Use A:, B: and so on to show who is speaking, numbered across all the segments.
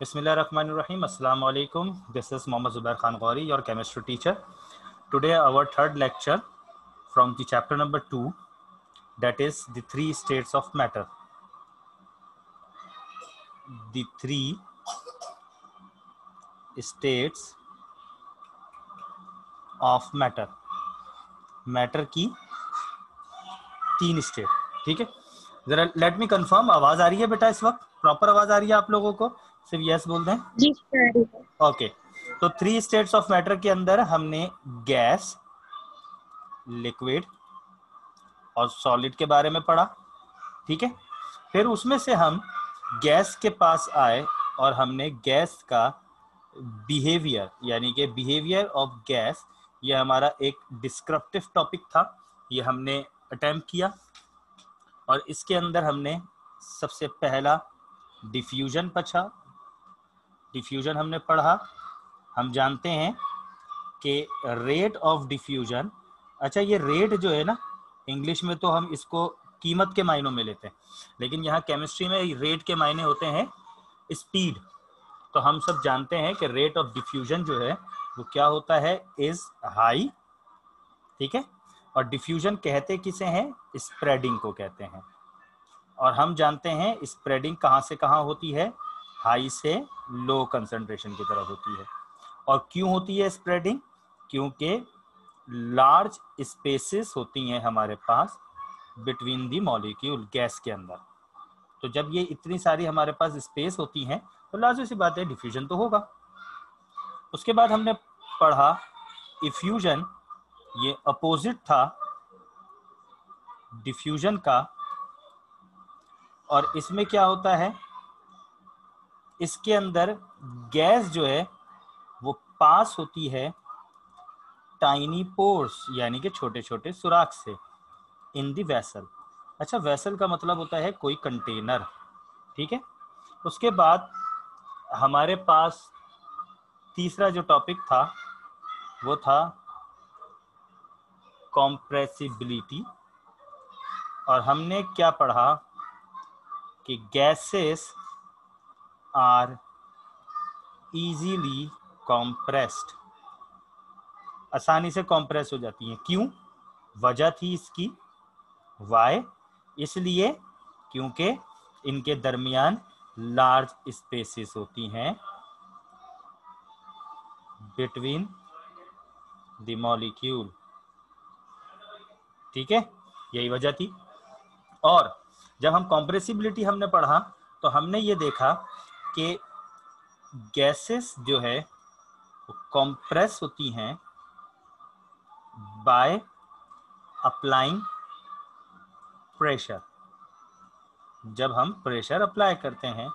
A: Bismillahirrahmanirrahim. Assalamu alaikum. This is Mohammad Zubair Khan Ghauri, your chemistry teacher. Today our third lecture from the chapter number 2, that is the three states of matter. The three states of matter. Matter की तीन state. ठीक है, जरा let me confirm. आवाज आ रही है बेटा इस वक्त? प्रॉपर आवाज आ रही है आप लोगों को? सिर्फ यस बोल दें.
B: जी सर.
A: ओके, तो थ्री स्टेट्स ऑफ मैटर के अंदर हमने गैस, लिक्विड और सॉलिड के बारे में पढ़ा. ठीक है, फिर उसमें से हम गैस के पास आए और हमने गैस का बिहेवियर, यानी कि बिहेवियर ऑफ गैस, ये हमारा एक डिस्क्रिप्टिव टॉपिक था, ये हमने अटेम्प्ट किया. और इसके अंदर हमने सबसे पहला डिफ्यूजन पढ़ा. डिफ्यूजन हमने पढ़ा. हम जानते हैं कि रेट ऑफ डिफ्यूजन, अच्छा ये रेट जो है ना, इंग्लिश में तो हम इसको कीमत के मायनों में लेते हैं, लेकिन यहाँ केमिस्ट्री में रेट के मायने होते हैं स्पीड. तो हम सब जानते हैं कि रेट ऑफ डिफ्यूजन जो है वो क्या होता है, इज हाई. ठीक है, और डिफ्यूजन कहते किसे हैं? स्प्रेडिंग को कहते हैं. और हम जानते हैं स्प्रेडिंग कहाँ से कहाँ होती है? हाई से लो कंसंट्रेशन की तरफ होती है. और क्यों होती है स्प्रेडिंग? क्योंकि लार्ज स्पेसेस होती हैं हमारे पास बिटवीन दी मॉलिक्यूल, गैस के अंदर. तो जब ये इतनी सारी हमारे पास स्पेस होती हैं तो लाजिमी सी बात है डिफ्यूजन तो होगा. उसके बाद हमने पढ़ा इफ्यूजन, ये अपोजिट था डिफ्यूजन का. और इसमें क्या होता है, इसके अंदर गैस जो है वो पास होती है टाइनी पोर्स, यानी कि छोटे छोटे सुराख से, इन दी वेसल. अच्छा, वेसल का मतलब होता है कोई कंटेनर. ठीक है, उसके बाद हमारे पास तीसरा जो टॉपिक था वो था कॉम्प्रेसिबिलिटी. और हमने क्या पढ़ा कि गैसेस आर इजीली कॉम्प्रेस्ड, आसानी से कॉम्प्रेस हो जाती हैं. क्यों? वजह थी इसकी वाई, इसलिए क्योंकि इनके दरमियान लार्ज स्पेसेस होती हैं बिटवीन द मॉलिक्यूल. ठीक है, यही वजह थी. और जब हम कॉम्प्रेसिबिलिटी हमने पढ़ा तो हमने ये देखा कि गैसेस जो है वो कॉम्प्रेस होती हैं बाय अप्लाइंग प्रेशर. जब हम प्रेशर अप्लाई करते हैं,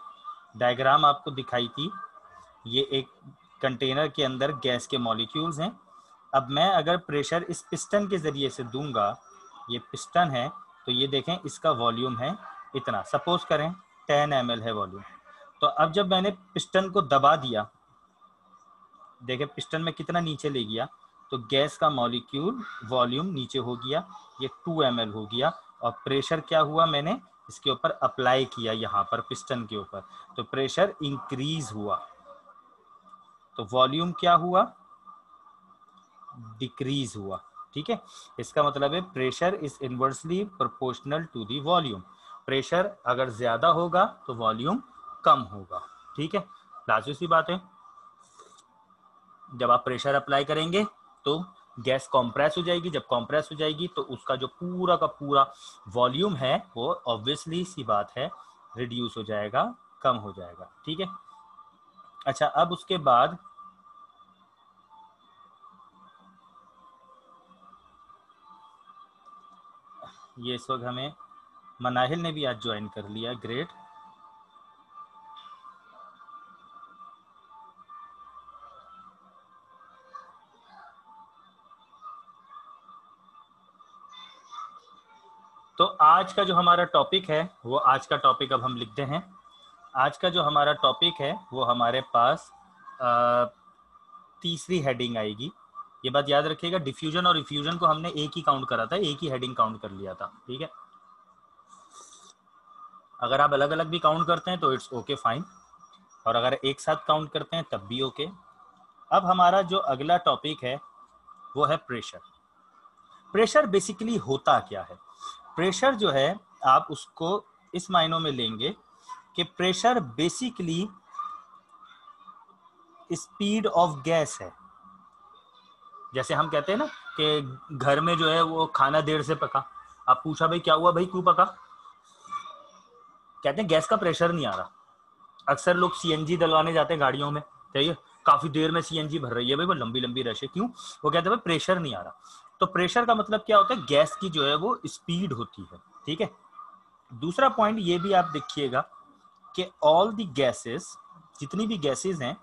A: डायग्राम आपको दिखाई थी, ये एक कंटेनर के अंदर गैस के मॉलिक्यूल्स हैं. अब मैं अगर प्रेशर इस पिस्टन के ज़रिए से दूंगा, ये पिस्टन है, तो ये देखें इसका वॉल्यूम है इतना, सपोज करें 10 ml है वॉल्यूम. तो अब जब मैंने पिस्टन को दबा दिया, देखें पिस्टन में कितना नीचे ले गया, तो गैस का मॉलिक्यूल वॉल्यूम नीचे हो गया, ये 2 ml हो गया. और प्रेशर क्या हुआ, मैंने इसके ऊपर अप्लाई किया, यहाँ पर पिस्टन के ऊपर, तो प्रेशर इंक्रीज हुआ. तो वॉल्यूम क्या हुआ? डिक्रीज हुआ. ठीक है, इसका मतलब है pressure is inversely proportional to the volume. Pressure अगर ज्यादा होगा तो वॉल्यूम कम होगा. ठीक है, लाजमी सी बात है. जब आप प्रेशर अप्लाई करेंगे तो गैस कॉम्प्रेस हो जाएगी. जब कॉम्प्रेस हो जाएगी तो उसका जो पूरा का पूरा वॉल्यूम है वो ऑब्वियसली सी बात है रिड्यूस हो जाएगा, कम हो जाएगा. ठीक है, अच्छा अब उसके बाद ये इस वक्त हमें मनाहिल ने भी आज ज्वाइन कर लिया, ग्रेट. तो आज का जो हमारा टॉपिक है वो, आज का टॉपिक अब हम लिखते हैं. आज का जो हमारा टॉपिक है वो हमारे पास तीसरी हेडिंग आएगी. ये बात याद रखिएगा, डिफ्यूजन और इफ्यूजन को हमने एक ही काउंट करा था, एक ही हेडिंग काउंट कर लिया था. ठीक है, अगर आप अलग अलग भी काउंट करते हैं तो इट्स ओके फाइन. और अगर एक साथ काउंट करते हैं तब भी ओके। अब हमारा जो अगला टॉपिक है वो है प्रेशर। प्रेशर बेसिकली होता क्या है? प्रेशर जो है आप उसको इस मायनों में लेंगे कि pressure basically speed of gas है। जैसे हम कहते हैं ना कि घर में जो है वो खाना देर से पका, आप पूछा भाई क्या हुआ, भाई क्यों पका? कहते हैं गैस का प्रेशर नहीं आ रहा। अक्सर लोग सीएनजी डलवाने जाते हैं गाड़ियों में, चाहिए काफी देर में सीएनजी भर रही है भाई, वो लंबी लंबी रश है, क्यों? वो कहते हैं भाई प्रेशर नहीं आ रहा। तो प्रेशर का मतलब क्या होता है? गैस की जो है वो स्पीड होती है, ठीक है। दूसरा पॉइंट ये भी आप देखिएगा कि ऑल दी गैसेस, जितनी भी गैसेस हैं,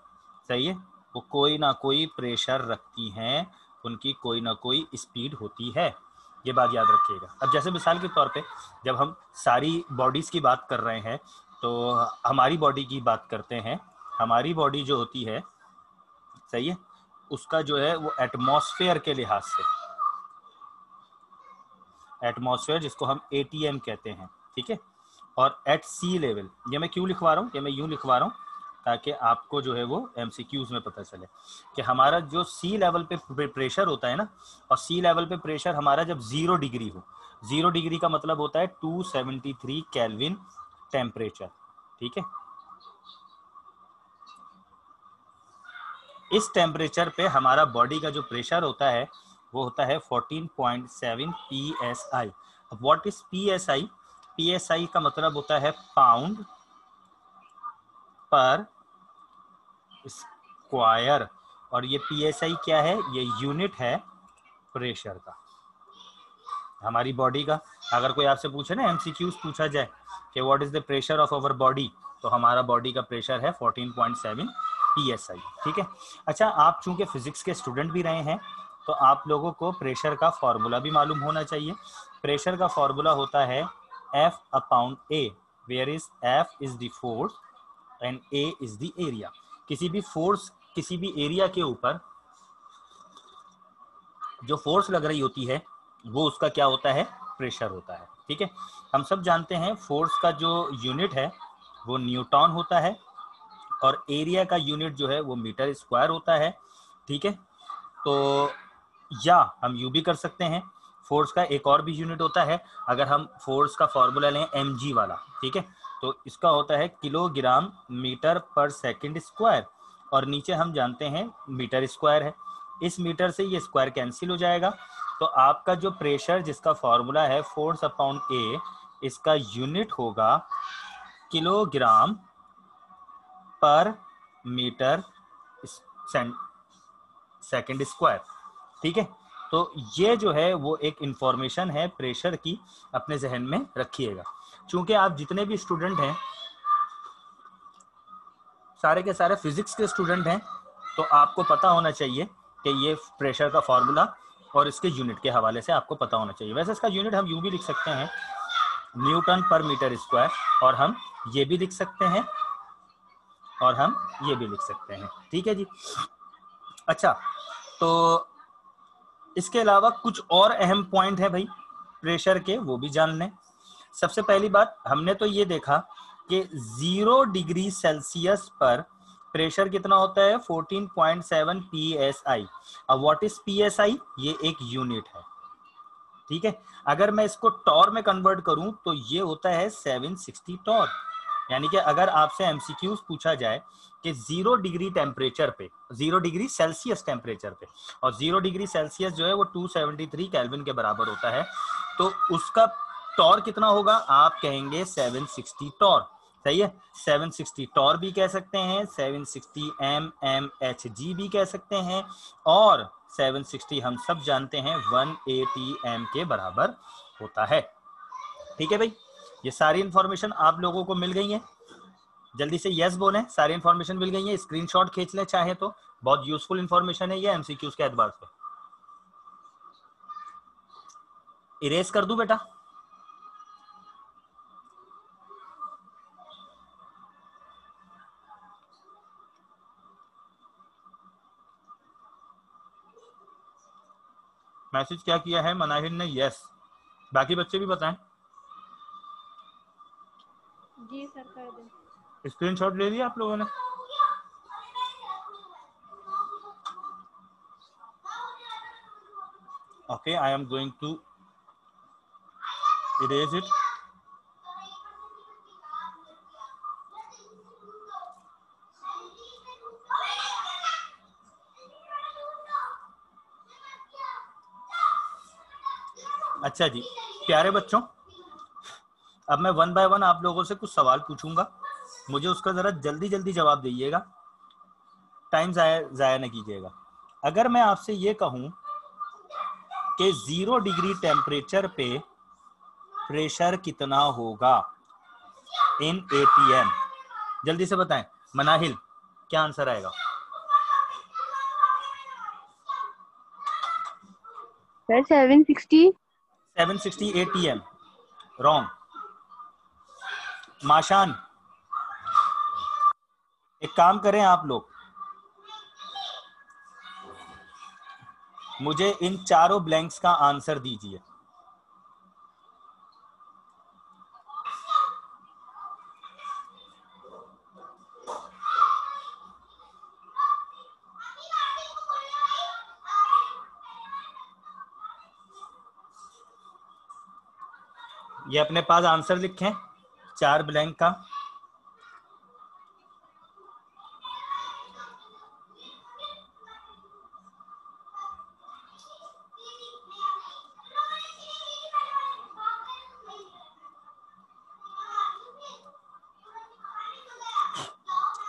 A: सही है, वो कोई ना कोई प्रेशर रखती हैं, उनकी कोई ना कोई स्पीड होती है, ये बात याद रखिएगा। अब जैसे मिसाल के तौर पे जब हम सारी बॉडीज की बात कर रहे हैं तो हमारी बॉडी की बात करते हैं। हमारी बॉडी जो होती है, सही है, उसका जो है वो एटमॉस्फेयर के लिहाज से, एटमॉस्फेयर जिसको हम एटीएम कहते हैं, ठीक है, और एट सी लेवल, ये मैं क्यों लिखवा रहा हूँ, ये मैं यूँ लिखवा रहा हूँ ताकि आपको जो है वो एमसीक्यूज में पता चले कि हमारा जो सी लेवल पे प्रेशर होता है ना, और सी लेवल पे प्रेशर हमारा जब 0 डिग्री हो, 0 डिग्री का मतलब होता है 273 केल्विन टेम्परेचर, ठीक है। इस टेम्परेचर पे हमारा बॉडी का जो प्रेशर होता है वो होता है 14.7 psi। अब व्हाट इज psi? psi का मतलब होता है पाउंड पर स्क्वायर, और ये psi क्या है? ये यूनिट है प्रेशर का, हमारी बॉडी का। अगर कोई आपसे पूछे ना, एमसीक्यूज पूछा जाए कि what is the pressure of our body, तो हमारा बॉडी का प्रेशर है 14.7 psi, ठीक है। अच्छा, आप चूंकि फिजिक्स के स्टूडेंट भी रहे हैं तो आप लोगों को प्रेशर का फॉर्मूला भी मालूम होना चाहिए। प्रेशर का फॉर्मूला होता है F upon A, where is F is the force and A is the area. किसी भी फोर्स, किसी भी एरिया के ऊपर जो फोर्स लग रही होती है वो उसका क्या होता है? प्रेशर होता है, ठीक है। हम सब जानते हैं फोर्स का जो यूनिट है वो न्यूटन होता है, और एरिया का यूनिट जो है वो मीटर स्क्वायर होता है, ठीक है। तो या हम यू भी कर सकते हैं, फोर्स का एक और भी यूनिट होता है। अगर हम फोर्स का फॉर्मूला लें mg वाला, ठीक है, तो इसका होता है किलोग्राम मीटर पर सेकंड स्क्वायर, और नीचे हम जानते हैं मीटर स्क्वायर है। इस मीटर से ये स्क्वायर कैंसिल हो जाएगा, तो आपका जो प्रेशर जिसका फॉर्मूला है फोर्स अपॉन ए, इसका यूनिट होगा किलोग्राम पर मीटर सेकंड स्क्वायर, ठीक है। तो ये जो है वो एक इंफॉर्मेशन है प्रेशर की, अपने जहन में रखिएगा। चूंकि आप जितने भी स्टूडेंट हैं सारे के सारे फिजिक्स के स्टूडेंट हैं, तो आपको पता होना चाहिए कि ये प्रेशर का फॉर्मूला और इसके यूनिट के हवाले से आपको पता होना चाहिए। वैसे इसका यूनिट हम यूं भी लिख सकते हैं, न्यूटन पर मीटर स्क्वायर, और हम ये भी लिख सकते हैं, और हम ये भी लिख सकते हैं, ठीक है जी। अच्छा, तो इसके अलावा कुछ और अहम पॉइंट है भाई प्रेशर के, वो भी जान लें। सबसे पहली बात, हमने तो ये देखा कि 0 डिग्री सेल्सियस पर प्रेशर कितना होता है? 14.7 psi। अब व्हाट इज psi? ये एक यूनिट है, ठीक है। अगर मैं इसको टॉर में कन्वर्ट करूं तो ये होता है 760 टॉर। यानी कि अगर आपसे एमसीक्यूज पूछा जाए कि 0 डिग्री टेम्परेचर पे, 0 डिग्री सेल्सियस टेम्परेचर पे, और 0 डिग्री सेल्सियस जो है वो 273 केल्विन के बराबर होता है, तो उसका टॉर कितना होगा? आप कहेंगे 760 टॉर, सही है। 760 टॉर भी कह सकते हैं, 760 mmHg भी कह सकते हैं, और 760 हम सब जानते हैं 180 m के बराबर होता है, ठीक है भाई। ये सारी इंफॉर्मेशन आप लोगों को मिल गई है? जल्दी से यस बोलें, सारी इंफॉर्मेशन मिल गई है। स्क्रीनशॉट खींच लें चाहे तो, बहुत यूजफुल इंफॉर्मेशन है ये एमसीक्यूज के एतबार से। इरेज कर दूं बेटा? मैसेज क्या किया है मनाहिर ने? यस। बाकी बच्चे भी बताएं।
B: जी सर कर दें।
A: स्क्रीनशॉट ले लिया आप लोगों ने? Okay, I am going to erase it. अच्छा जी प्यारे बच्चों, अब मैं वन बाय वन आप लोगों से कुछ सवाल पूछूंगा, मुझे उसका जरा जल्दी जल्दी जवाब दीजिएगा, टाइम जाया ना कीजिएगा। अगर मैं आपसे ये कहूं कि 0 डिग्री टेम्परेचर पे प्रेशर कितना होगा इन ATM, जल्दी से बताएं। मनाहिल, क्या आंसर आएगा?
B: Sir 760
A: ATM, wrong. माशान, एक काम करें आप लोग, मुझे इन चारों ब्लैंक्स का आंसर दीजिए। ये अपने पास आंसर लिखें 4 ब्लैंक का।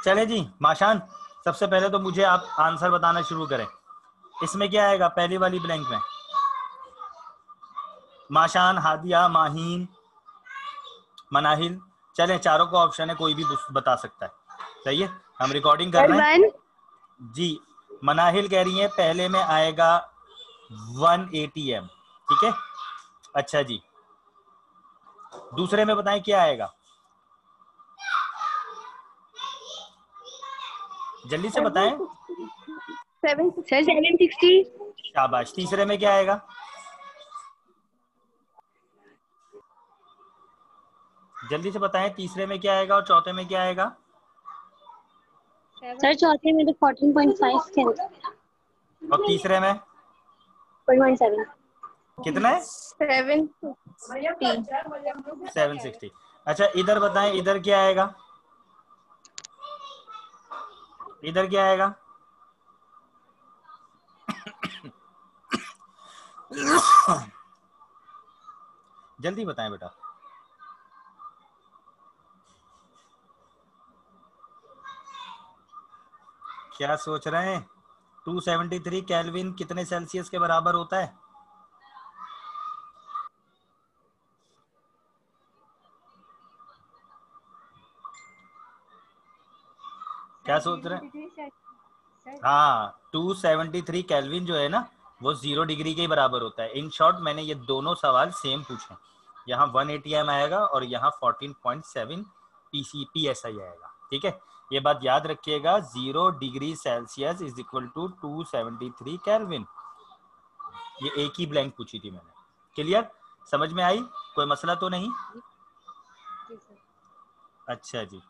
A: चले जी माशान, सबसे पहले तो मुझे आप आंसर बताना शुरू करें। इसमें क्या आएगा पहली वाली ब्लैंक में? माशान, हादिया, माहीन, मनाहिल, चलें चारों को ऑप्शन है, कोई भी बता सकता है। सही है, हम रिकॉर्डिंग कर रहे हैं जी। मनाहिल कह रही है पहले में आएगा 1 ATM, ठीक है। अच्छा जी, दूसरे में बताएं क्या आएगा, जल्दी से बताएं।
B: 760।
A: शाबाश। तीसरे में क्या आएगा? जल्दी से बताएं, तीसरे में क्या आएगा और चौथे में क्या आएगा?
B: सर चौथे में तो 14.5 थे
A: और तीसरे में
B: 0.7
A: कितना है? 760। अच्छा इधर बताएं, इधर क्या आएगा? इधर क्या आएगा? जल्दी बताएं बेटा। क्या सोच रहे हैं? 273 केल्विन कितने सेल्सियस के बराबर होता है? क्या सोच रहे हैं? हाँ, 273 केल्विन जो है ना, वो 0 डिग्री के बराबर होता है। इन शॉर्ट मैंने ये दोनों सवाल सेम पूछे, यहाँ 1 ATM आएगा और यहाँ 14.7 PSI आएगा, ठीक है। ये बात याद रखिएगा, 0 degree Celsius is equal to 273 kelvin. ये एक ही ब्लैंक पूछी थी मैंने। क्लियर? समझ में आई? कोई मसला तो नहीं? अच्छा जी,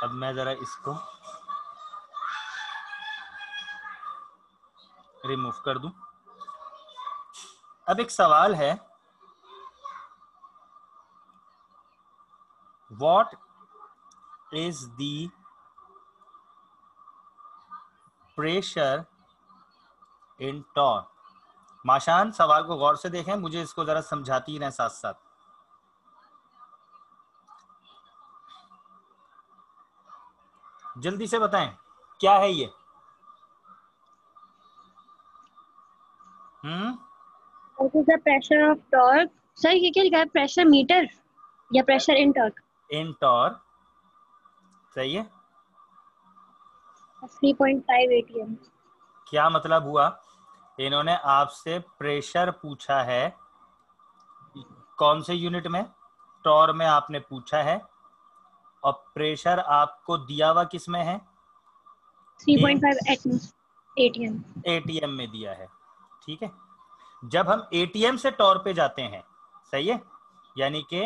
A: अब मैं जरा इसको रिमूव कर दूं। अब एक सवाल है, what is the pressure in torque? माशान, सवाल को गौर से देखें, मुझे इसको जरा समझाती रहें साथ साथ। जल्दी से बताएं क्या है ये?
B: What is the pressure of torque? Sir ये क्या लिखा है, प्रेशर मीटर या pressure in torque?
A: In torque, सही है।
B: 3.5 ATM।
A: क्या मतलब हुआ? इन्होंने आपसे प्रेशर पूछा है, कौन से यूनिट में? टॉर में आपने पूछा है, और प्रेशर आपको दिया हुआ किस में है?
B: 3.5 ATM।
A: ATM में दिया है, ठीक है। जब हम ATM से टॉर पे जाते हैं, सही है, यानी कि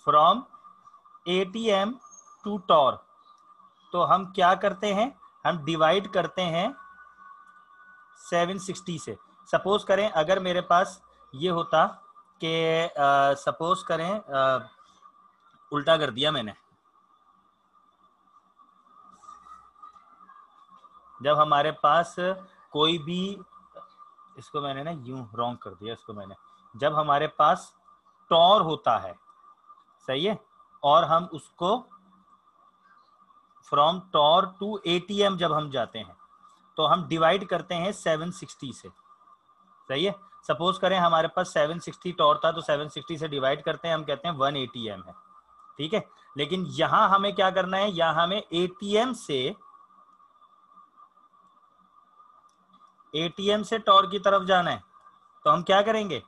A: फ्रॉम एटीएम टू टॉर्क, तो हम क्या करते हैं, हम डिवाइड करते हैं 760 से। सपोज करें अगर मेरे पास ये होता कि सपोज करें उल्टा कर दिया मैंने, जब हमारे पास कोई भी, इसको मैंने ना यूं रॉन्ग कर दिया इसको मैंने, जब हमारे पास टॉर होता है, सही है, और हम उसको फ्रॉम टॉर टू एटीएम जब हम जाते हैं तो हम डिवाइड करते हैं 760 से, सही है। सपोज करें हमारे पास 760 टॉर था तो 760 से डिवाइड करते हैं, हम कहते हैं 1 एटीएम है, ठीक है। लेकिन यहां हमें क्या करना है, यहां हमें एटीएम से टॉर की तरफ जाना है, तो हम क्या करेंगे,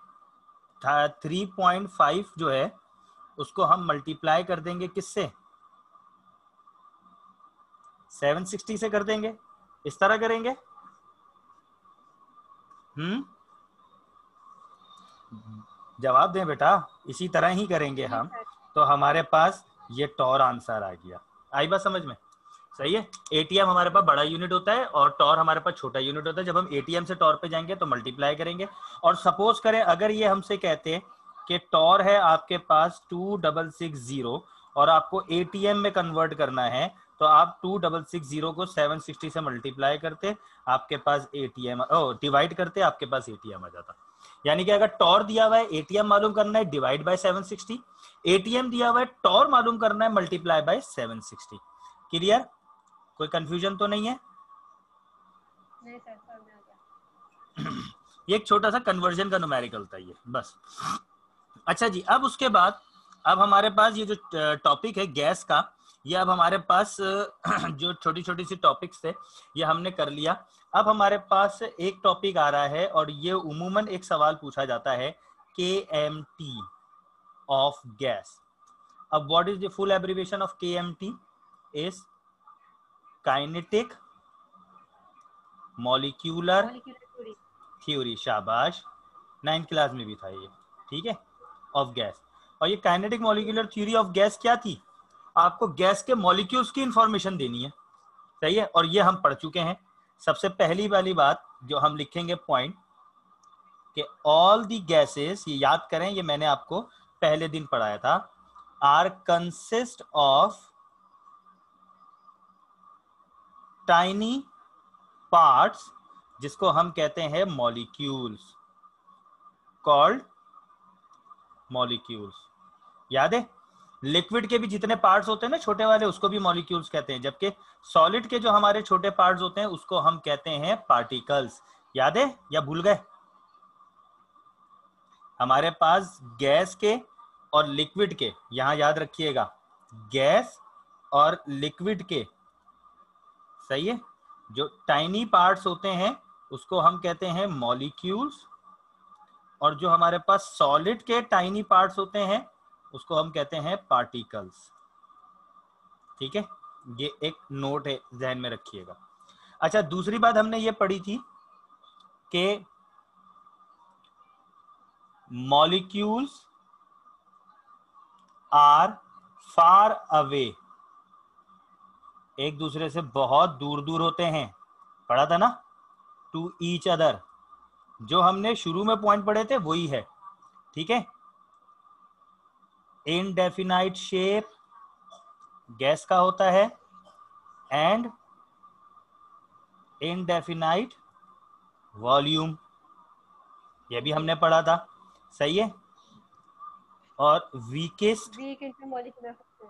A: 3.5 जो है उसको हम मल्टीप्लाई कर देंगे किससे, 760 से कर देंगे, इस तरह करेंगे। जवाब दें बेटा, इसी तरह ही करेंगे हम, तो हमारे पास ये टॉर आंसर आ गया। आई बात समझ में, सही है। एटीएम हमारे पास बड़ा यूनिट होता है और टॉर हमारे पास छोटा यूनिट होता है। जब हम एटीएम से टॉर पे जाएंगे तो मल्टीप्लाई करेंगे, और सपोज करें अगर ये हमसे कहते हैं कि टॉर है आपके पास 2660 और आपको एटीएम में कन्वर्ट करना है, तो आप 2660 को 760 से मल्टीप्लाई करते, आपके पास एटीएम डिवाइड करते, आपके पास एटीएम आ जाता। यानी कि अगर टॉर दिया हुआ है एटीएम मालूम करना है डिवाइड बाय 760, एटीएम दिया हुआ है टॉर मालूम करना है मल्टीप्लाई बाय 760। क्लियर, कोई कंफ्यूजन तो नहीं है?
B: नहीं सर, समझ आ गया।
A: ये एक छोटा सा कन्वर्जन का न्यूमेरिकल था ये, बस। अच्छा जी, अब उसके बाद अब हमारे पास ये जो टॉपिक है गैस का, ये अब हमारे पास जो छोटी छोटी सी टॉपिक्स थे ये हमने कर लिया। अब हमारे पास एक टॉपिक आ रहा है और ये उमूमन एक सवाल पूछा जाता है, KMT ऑफ गैस। अब what is the full abbreviation of KMT? Is kinetic molecular theory. शाबाश, 9th क्लास में भी था ये, ठीक है, ऑफ गैस। और ये kinetic molecular theory of gas क्या थी, आपको गैस के मॉलिक्यूल्स की इंफॉर्मेशन देनी है, सही है, और ये हम पढ़ चुके हैं। सबसे पहली वाली बात जो हम लिखेंगे पॉइंट, कि ऑल दी गैसेस, ये याद करें, ये मैंने आपको पहले दिन पढ़ाया था, are consist of tiny parts, जिसको हम कहते हैं मॉलिक्यूल्स, कॉल्ड मॉलिक्यूल्स। याद है, लिक्विड के भी जितने पार्ट्स होते हैं ना छोटे वाले, उसको भी मॉलिक्यूल्स कहते हैं, जबकि सॉलिड के जो हमारे छोटे पार्ट्स होते हैं उसको हम कहते हैं पार्टिकल्स। याद है या भूल गए? हमारे पास गैस के और लिक्विड के, यहां याद रखिएगा, गैस और लिक्विड के, सही है, जो टाइनी पार्ट्स होते हैं उसको हम कहते हैं मॉलिक्यूल्स, और जो हमारे पास सॉलिड के टाइनी पार्ट्स होते हैं उसको हम कहते हैं पार्टिकल्स। ठीक है, ये एक नोट है, ध्यान में रखिएगा। अच्छा, दूसरी बात हमने ये पढ़ी थी कि मॉलिक्यूल्स आर फार अवे, एक दूसरे से बहुत दूर दूर होते हैं, पढ़ा था ना, टू ईच अदर। जो हमने शुरू में पॉइंट पढ़े थे वही है, ठीक है। इनडेफिनाइट शेप गैस का होता है एंड इनडेफिनाइट वॉल्यूम, ये भी हमने पढ़ा था, सही है। और वीकेस्ट,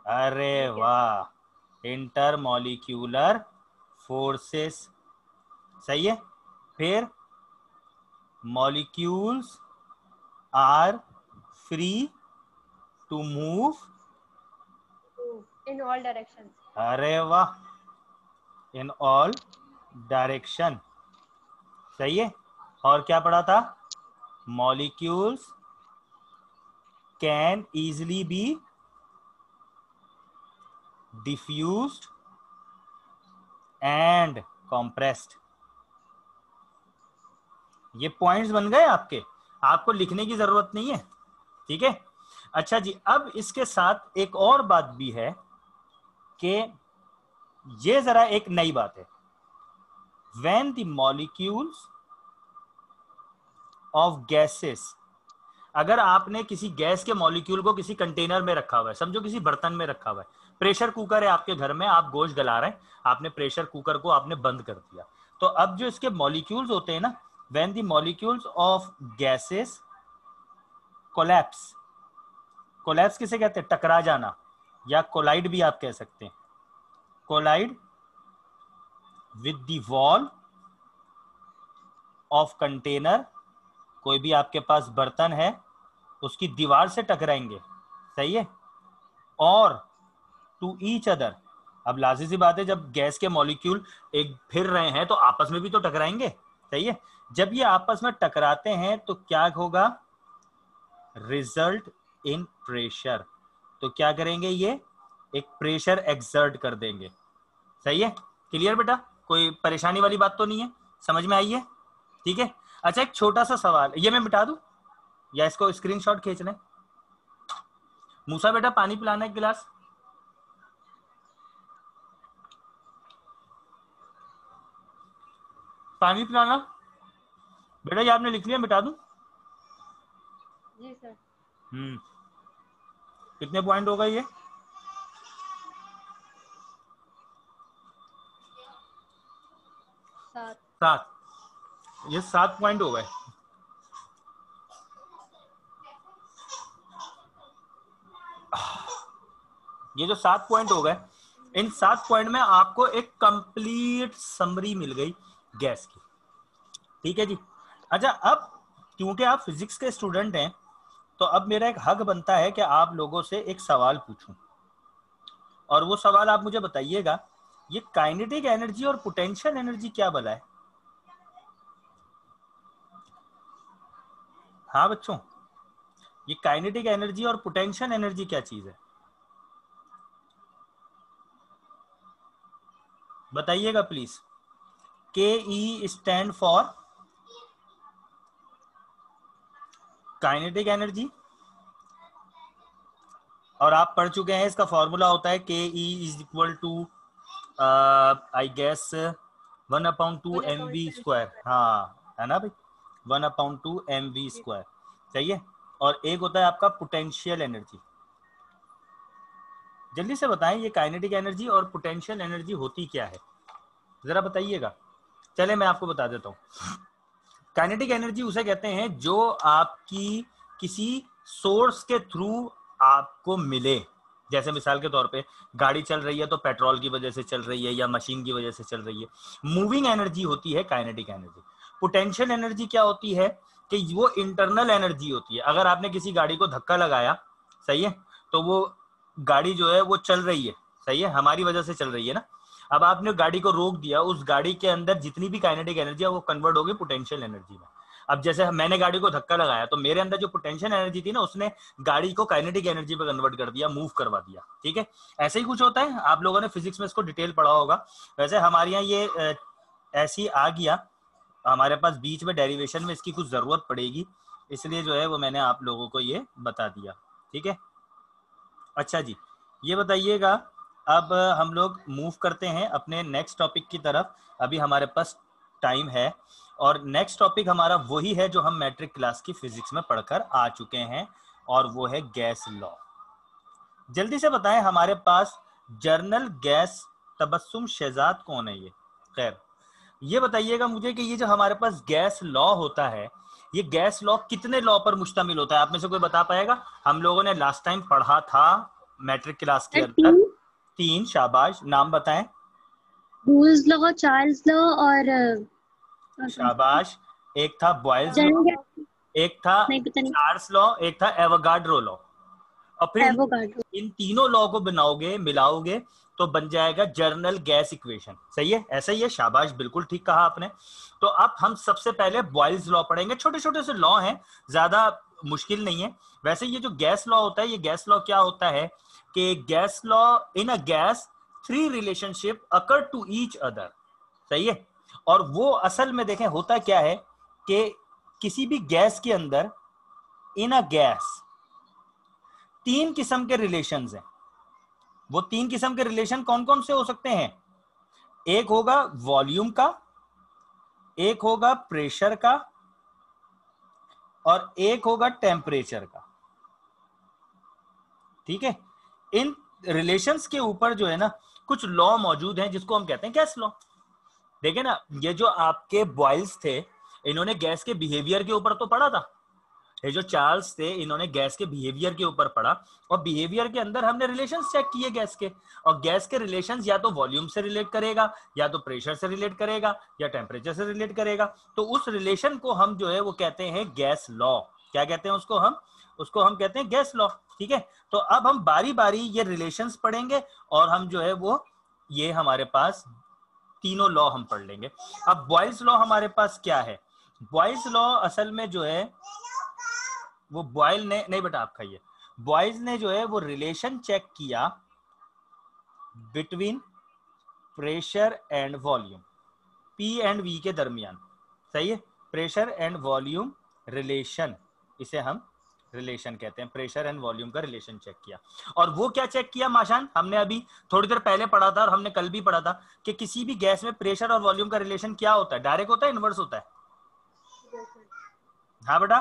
A: अरे वाह, इंटरमॉलिक्यूलर फोर्सेस, सही है। फिर molecules are free to move
B: in all direction,
A: अरे वाह, इन ऑल डायरेक्शन, सही है। और क्या पढ़ा था, molecules can easily be diffused and compressed. ये पॉइंट्स बन गए आपके, आपको लिखने की जरूरत नहीं है, ठीक है। अच्छा जी, अब इसके साथ एक और बात भी है कि ये जरा एक नई बात है। When the molecules of gases, अगर आपने किसी गैस के मॉलिक्यूल को किसी कंटेनर में रखा हुआ है, समझो किसी बर्तन में रखा हुआ है, प्रेशर कुकर है आपके घर में, आप गोश्त गला रहे हैं, आपने प्रेशर कुकर को आपने बंद कर दिया, तो अब जो इसके मॉलिक्यूल्स होते हैं ना, when the molecules of gases collapse, collapse किसे कहते हैं? टकरा जाना, या कोलाइड भी आप कह सकते हैं, collide with the wall of container, कोई भी आपके पास बर्तन है उसकी दीवार से टकराएंगे, सही है, और टू ईच अदर। अब लाजिमी सी बात है, जब गैस के मॉलिक्यूल एक फिर रहे हैं तो आपस में भी तो टकराएंगे, सही है। जब ये आपस में टकराते हैं तो क्या होगा? Result in pressure. तो क्या करेंगे? ये एक प्रेशर एक्सर्ट कर देंगे, सही है। क्लियर बेटा? कोई परेशानी वाली बात तो नहीं है? समझ में आई है? ठीक है। अच्छा, एक छोटा सा सवाल, ये मैं मिटा दूं या इसको स्क्रीनशॉट खींच लें? मूसा बेटा पानी पिलाना एक गिलास। पानी पिलाना बेटा, ये आपने लिख लिया, मिटा दूं?
B: जी सर।
A: कितने पॉइंट हो गए ये? 7। ये 7 पॉइंट हो गए। ये जो 7 पॉइंट हो गए, इन 7 पॉइंट में आपको एक कंप्लीट समरी मिल गई गैस की, ठीक है जी। अच्छा, अब क्योंकि आप फिजिक्स के स्टूडेंट हैं तो अब मेरा एक हक बनता है कि आप लोगों से एक सवाल पूछूं, और वो सवाल आप मुझे बताइएगा, ये काइनेटिक एनर्जी और पोटेंशियल एनर्जी क्या भला है? हाँ बच्चों, ये काइनेटिक एनर्जी और पोटेंशियल एनर्जी क्या चीज है? बताइएगा प्लीज। के E stand for kinetic energy, और आप पढ़ चुके हैं, इसका फॉर्मूला होता है K E is equal to I guess 1/2 mv²। हाँ है ना भाई, 1/2 mv², सही है। और एक होता है आपका पोटेंशियल एनर्जी। जल्दी से बताएं, ये काइनेटिक एनर्जी और पोटेंशियल एनर्जी होती क्या है, जरा बताइएगा। चले मैं आपको बता देता हूँ। काइनेटिक एनर्जी उसे कहते हैं जो आपकी किसी सोर्स के थ्रू आपको मिले, जैसे मिसाल के तौर पे गाड़ी चल रही है तो पेट्रोल की वजह से चल रही है या मशीन की वजह से चल रही है, मूविंग एनर्जी होती है काइनेटिक एनर्जी। पोटेंशियल एनर्जी क्या होती है कि वो इंटरनल एनर्जी होती है। अगर आपने किसी गाड़ी को धक्का लगाया, सही है, तो वो गाड़ी जो है वो चल रही है, सही है, हमारी वजह से चल रही है ना। अब आपने गाड़ी को रोक दिया, उस गाड़ी के अंदर जितनी भी काइनेटिक एनर्जी है वो कन्वर्ट होगी पोटेंशियल एनर्जी में। अब जैसे मैंने गाड़ी को धक्का लगाया तो मेरे अंदर जो पोटेंशियल एनर्जी थी ना, उसने गाड़ी को काइनेटिक एनर्जी पे कन्वर्ट कर दिया, मूव करवा दिया, ठीक है। ऐसे ही कुछ होता है, आप लोगों ने फिजिक्स में इसको डिटेल पढ़ा होगा। वैसे हमारे यहाँ ये ऐसी आ गया, हमारे पास बीच में डेरिवेशन में इसकी कुछ जरूरत पड़ेगी, इसलिए जो है वो मैंने आप लोगों को ये बता दिया, ठीक है। अच्छा जी, ये बताइएगा, अब हम लोग मूव करते हैं अपने नेक्स्ट टॉपिक की तरफ। अभी हमारे पास टाइम है, और नेक्स्ट टॉपिक हमारा वही है जो हम मैट्रिक क्लास की फिजिक्स में पढ़कर आ चुके हैं, और वो है गैस लॉ। जल्दी से बताएं, हमारे पास जर्नल गैस तबस्सुम शहजाद कौन है? ये खैर ये बताइएगा मुझे कि ये जो हमारे पास गैस लॉ होता है, ये गैस लॉ कितने लॉ पर मुश्तमिल होता है? आप में से कोई बता पाएगा? हम लोगों ने लास्ट टाइम पढ़ा था मैट्रिक क्लास के अंदर 3। शाबाश, नाम बताएं।
B: रूल्स लॉ, चार्ल्स लॉ और
A: शाबाश, एक था बॉयल्स लॉ, एक था
B: नहीं पता नहीं,
A: चार्ल्स लॉ, एक था एवोगाड्रो लॉ। और फिर
B: एवोगाड्रो।
A: इन तीनों लॉ को बनाओगे, मिलाओगे तो बन जाएगा जर्नल गैस इक्वेशन, सही है, ऐसा ही है। शाबाश, बिल्कुल ठीक कहा आपने। तो अब हम सबसे पहले बॉयल्स लॉ पढ़ेंगे। छोटे छोटे से लॉ हैं, ज्यादा मुश्किल नहीं है। वैसे ये जो गैस लॉ होता है, ये गैस लॉ क्या होता है कि gas law, in a gas 3 relationship occur to each other, सही है। और वो असल में देखें होता क्या है कि किसी भी गैस के अंदर, इन अ गैस तीन किस्म के रिलेशंस हैं। वो तीन किस्म के रिलेशन कौन कौन से हो सकते हैं? एक होगा वॉल्यूम का, एक होगा प्रेशर का, और एक होगा टेम्परेचर का। ठीक है, इन रिलेशंस के ऊपर जो है ना कुछ लॉ मौजूद हैं जिसको हम कहते हैं गैस लॉ। देखे ना, ये जो आपके बॉयल्स थे इन्होंने गैस के बिहेवियर के ऊपर तो पढ़ा था। ये जो चार्ल्स थे इन्होंने गैस के बिहेवियर के ऊपर पढ़ा, और बिहेवियर के अंदर हमने रिलेशंस चेक किए गैस के। और गैस के रिलेशंस या तो वॉल्यूम से रिलेट करेगा, या तो प्रेशर से रिलेट करेगा, या टेम्परेचर से रिलेट करेगा। तो उस रिलेशन को हम जो है वो कहते हैं गैस लॉ। क्या कहते हैं उसको हम कहते हैं गैस लॉ। ठीक है, तो अब हम बारी बारी ये रिलेशंस पढ़ेंगे, और हम जो है वो ये हमारे पास तीनों लॉ हम पढ़ लेंगे। अब बॉयल्स लॉ हमारे पास क्या है? बॉयल्स लॉ असल में जो है वो बॉयल ने, नहीं बेटा आप खाइए, बॉयल्स ने जो है वो रिलेशन चेक किया between pressure and volume, P and V के दरमियान। सही है, प्रेशर एंड वॉल्यूम रिलेशन, इसे हम रिलेशन कहते हैं। प्रेशर एंड वॉल्यूम का रिलेशन चेक किया। और वो क्या चेक किया माशान? हमने अभी थोड़ी देर पहले पढ़ा था, और हमने कल भी पढ़ा था कि किसी भी गैस में प्रेशर और वॉल्यूम का रिलेशन क्या होता है? डायरेक्ट होता है, इनवर्स होता है? हाँ बेटा,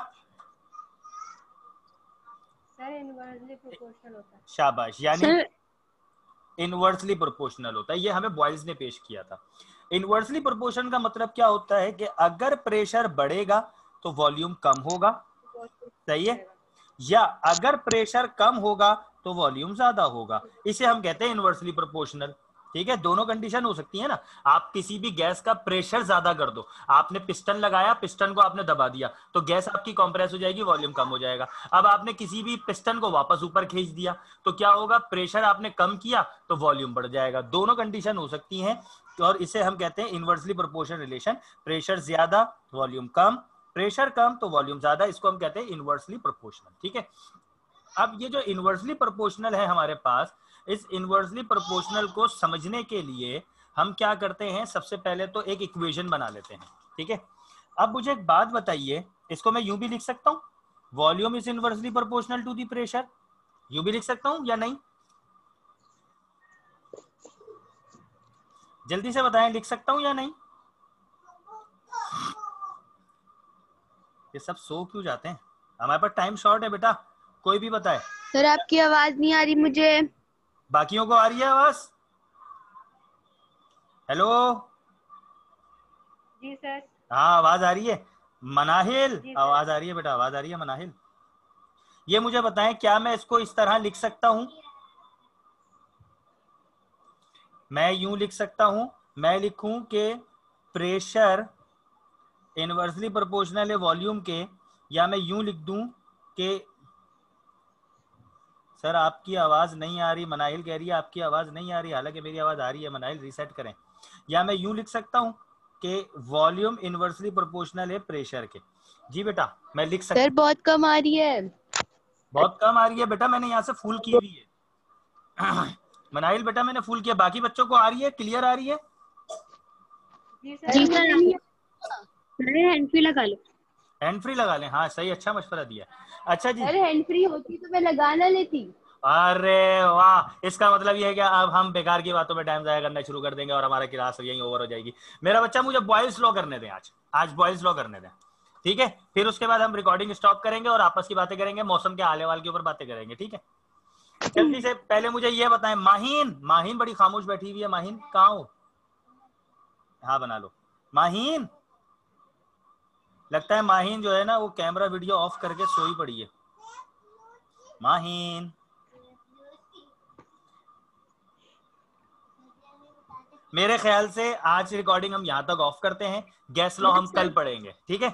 B: सर इनवर्सली प्रोपोर्शनल होता है।
A: शाबाश, यानी इनवर्सली प्रोपोर्शनल होता है। ये हमें बॉयल्स ने पेश किया था। इनवर्सली प्रोपोर्शन का मतलब क्या होता है कि अगर प्रेशर बढ़ेगा तो वॉल्यूम कम होगा। सही है, या अगर प्रेशर कम होगा तो वॉल्यूम ज्यादा होगा। इसे हम कहते हैं इनवर्सली प्रोपोर्शनल। ठीक है, दोनों कंडीशन हो सकती है ना। आप किसी भी गैस का प्रेशर ज्यादा कर दो, आपने पिस्टन लगाया, पिस्टन को आपने दबा दिया तो गैस आपकी कंप्रेस हो जाएगी, वॉल्यूम कम हो जाएगा। अब आपने किसी भी पिस्टन को वापस ऊपर खींच दिया तो क्या होगा? प्रेशर आपने कम किया तो वॉल्यूम बढ़ जाएगा। दोनों कंडीशन हो सकती हैं, और इसे हम कहते हैं इनवर्सली प्रोपोर्शनल रिलेशन। प्रेशर ज्यादा, वॉल्यूम कम, प्रेशर कम तो वॉल्यूम ज्यादा, इसको हम कहते हैं इनवर्सली प्रोपोर्शनल। ठीक है, अब ये जो इनवर्सली प्रोपोर्शनल है हमारे पास, इस इनवर्सली प्रोपोर्शनल को समझने के लिए हम क्या करते हैं? सबसे पहले तो एक इक्वेशन बना लेते हैं। ठीक है, अब मुझे एक बात बताइए, इसको मैं यूं भी लिख सकता हूं, volume is inversely proportional to the pressure, यूं भी लिख सकता हूं या नहीं? जल्दी से बताएं, लिख सकता हूं या नहीं? ये सब सो क्यों जाते हैं? हमारे पास टाइम शॉर्ट है बेटा, कोई भी बताए।
B: सर आपकी आवाज नहीं आ रही मुझे।
A: बाकियों को आ रही है आवाज? हेलो,
B: जी सर।
A: हाँ आवाज आ रही है। मनाहिल, आवाज आ रही है बेटा, आवाज आ रही है मनाहिल? ये मुझे बताएं, क्या मैं इसको इस तरह लिख सकता हूं? मैं यूं लिख सकता हूं, मैं लिखूं कि प्रेशर इनवर्सली प्रोपोर्शनल है वॉल्यूम के, या मैं यूं लिख दूं कि सर आपकी आवाज नहीं आ रही, मनाहिल कह रही है आपकी आवाज नहीं आ रही, हालांकि मेरी आवाज आ रही है। मनाहिल रीसेट करें। या मैं यूं लिख सकता हूं कि वॉल्यूम इनवर्सली प्रोपोर्शनल है प्रेशर के। जी बेटा, मैं लिख सकता हूं।
B: सर बहुत कम आ रही है।
A: बहुत कम आ रही है बेटा, मैंने यहाँ से फुल की हुई है। मनाहिल बेटा मैंने फुल किया, बाकी बच्चों को आ रही है, क्लियर आ रही है?
B: जी सर हैंड फ्री लगा लो।
A: हैंड फ्री लगा लें, हाँ सही, अच्छा मशवरा दिया। अच्छा जी,
B: अरे हैंड फ्री होती तो मैं लगा ना लेती।
A: अरे वाह, इसका मतलब ये है कि अब हम बेकार की बातों में टाइम जाया करना शुरू कर देंगे और हमारा क्लास यहीं ओवर हो जाएगी। मेरा बच्चा, मुझे बॉयल्स लॉ करने दें, आज बॉयल्स लॉ करने दें। ठीक है, फिर उसके बाद हम रिकॉर्डिंग स्टॉप करेंगे और आपस की बातें करेंगे, मौसम के हाल वाल के ऊपर बातें करेंगे। ठीक है, जल्दी से पहले मुझे ये बताएं, माहीन बड़ी खामोश बैठी हुई है, माहीन कहाँ हो? हाँ बना लो। माहीन, लगता है माहीन जो है ना वो कैमरा वीडियो ऑफ करके सोई पड़ी है। माहीन, मेरे ख्याल से आज रिकॉर्डिंग हम यहां तक ऑफ करते हैं। गैस लॉ हम कल पढ़ेंगे। ठीक है।